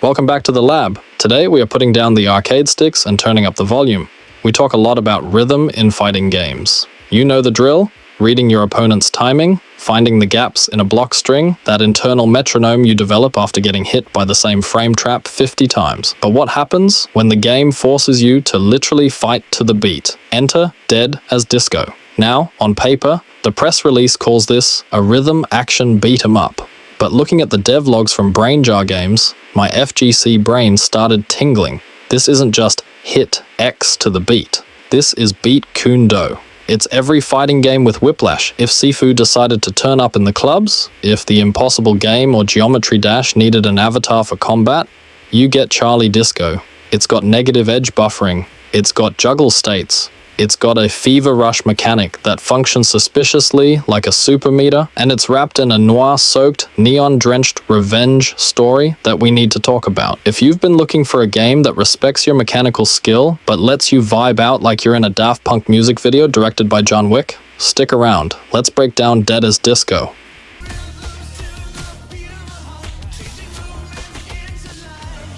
Welcome back to the lab. Today we are putting down the arcade sticks and turning up the volume. We talk a lot about rhythm in fighting games. You know the drill: reading your opponent's timing, finding the gaps in a block string, that internal metronome you develop after getting hit by the same frame trap 50 times. But what happens when the game forces you to literally fight to the beat? Enter Dead as Disco. Now, on paper, the press release calls this a rhythm action beat 'em up. But looking at the dev logs from Brainjar Games, my FGC brain started tingling. This isn't just hit X to the beat. This is beat kun do. It's every fighting game with Whiplash. If Sifu decided to turn up in the clubs, if the Impossible Game or Geometry Dash needed an avatar for combat, you get Charlie Disco. It's got negative edge buffering. It's got juggle states. It's got a fever rush mechanic that functions suspiciously like a super meter, and it's wrapped in a noir-soaked, neon-drenched revenge story that we need to talk about. If you've been looking for a game that respects your mechanical skill, but lets you vibe out like you're in a Daft Punk music video directed by John Wick, stick around. Let's break down Dead as Disco.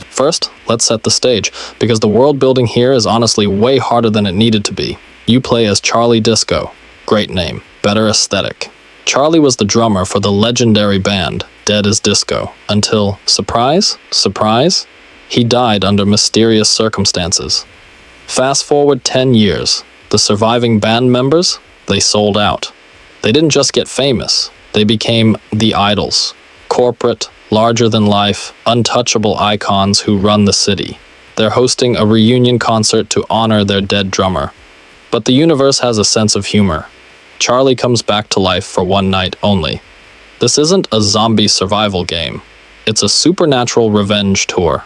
First, let's set the stage, because the world building here is honestly way harder than it needed to be. You play as Charlie Disco. Great name, better aesthetic. Charlie was the drummer for the legendary band Dead as Disco, until, surprise, surprise, he died under mysterious circumstances. Fast forward 10 years, the surviving band members, they sold out. They didn't just get famous, they became the idols, corporate, larger-than-life, untouchable icons who run the city. They're hosting a reunion concert to honor their dead drummer. But the universe has a sense of humor. Charlie comes back to life for one night only. This isn't a zombie survival game. It's a supernatural revenge tour.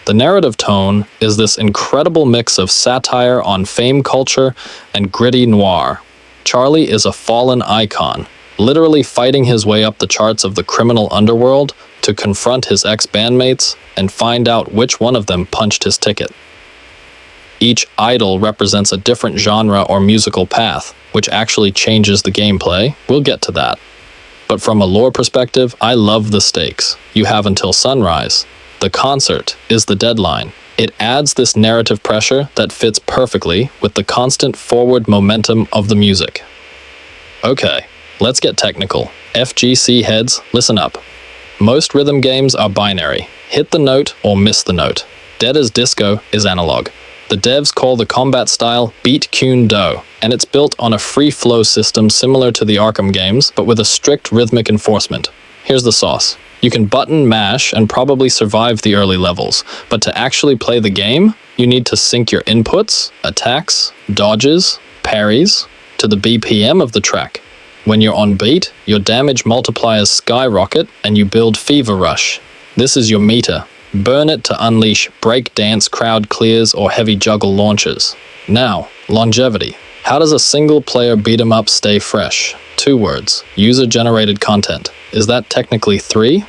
The narrative tone is this incredible mix of satire on fame culture and gritty noir. Charlie is a fallen icon, literally fighting his way up the charts of the criminal underworld to confront his ex-bandmates and find out which one of them punched his ticket. Each idol represents a different genre or musical path, which actually changes the gameplay. We'll get to that. But from a lore perspective, I love the stakes. You have until sunrise. The concert is the deadline. It adds this narrative pressure that fits perfectly with the constant forward momentum of the music. Okay. Let's get technical. FGC heads, listen up. Most rhythm games are binary. Hit the note or miss the note. Dead as Disco is analog. The devs call the combat style beat kun do, and it's built on a free flow system similar to the Arkham games, but with a strict rhythmic enforcement. Here's the sauce. You can button mash and probably survive the early levels, but to actually play the game, you need to sync your inputs, attacks, dodges, parries, to the BPM of the track. When you're on beat, your damage multipliers skyrocket and you build fever rush. This is your meter. Burn it to unleash break dance crowd clears or heavy juggle launches. Now, longevity. How does a single player beat 'em up stay fresh? 2 words. User-generated content. Is that technically 3?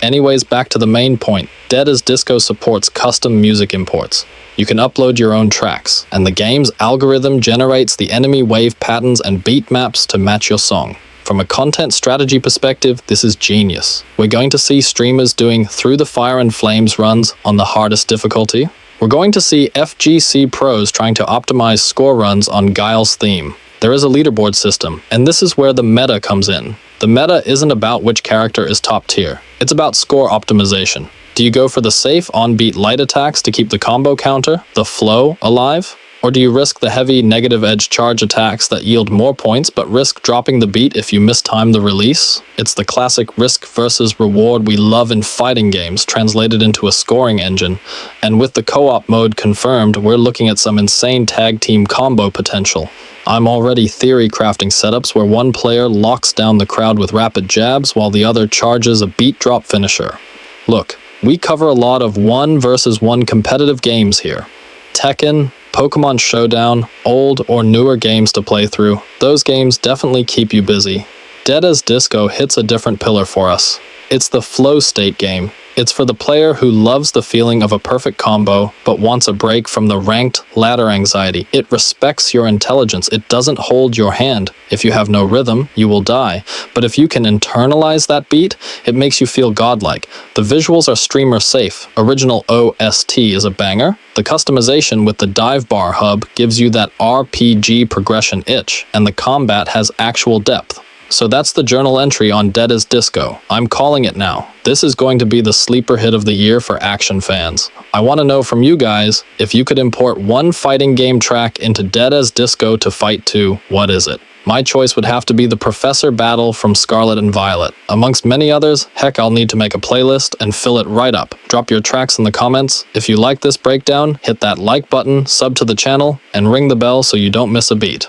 Anyways, back to the main point. Dead as Disco supports custom music imports. You can upload your own tracks, and the game's algorithm generates the enemy wave patterns and beat maps to match your song. From a content strategy perspective, this is genius. We're going to see streamers doing Through the Fire and Flames runs on the hardest difficulty. We're going to see FGC pros trying to optimize score runs on Guile's theme. There is a leaderboard system, and this is where the meta comes in. The meta isn't about which character is top tier. It's about score optimization. Do you go for the safe on-beat light attacks to keep the combo counter, the flow, alive? Or do you risk the heavy negative edge charge attacks that yield more points but risk dropping the beat if you mistime the release? It's the classic risk versus reward we love in fighting games translated into a scoring engine. And with the co-op mode confirmed, we're looking at some insane tag team combo potential. I'm already theory crafting setups where one player locks down the crowd with rapid jabs while the other charges a beat drop finisher. Look, we cover a lot of 1 versus 1 competitive games here. Tekken, Pokemon Showdown, old or newer games to play through. Those games definitely keep you busy. Dead as Disco hits a different pillar for us. It's the flow state game. It's for the player who loves the feeling of a perfect combo, but wants a break from the ranked ladder anxiety. It respects your intelligence. It doesn't hold your hand. If you have no rhythm, you will die. But if you can internalize that beat, it makes you feel godlike. The visuals are streamer safe. Original OST is a banger. The customization with the dive bar hub gives you that RPG progression itch, and the combat has actual depth. So that's the journal entry on Dead as Disco. I'm calling it now. This is going to be the sleeper hit of the year for action fans. I want to know from you guys, if you could import one fighting game track into Dead as Disco to fight to, what is it? My choice would have to be the Professor Battle from Scarlet and Violet. Amongst many others, heck, I'll need to make a playlist and fill it right up. Drop your tracks in the comments. If you like this breakdown, hit that like button, sub to the channel, and ring the bell so you don't miss a beat.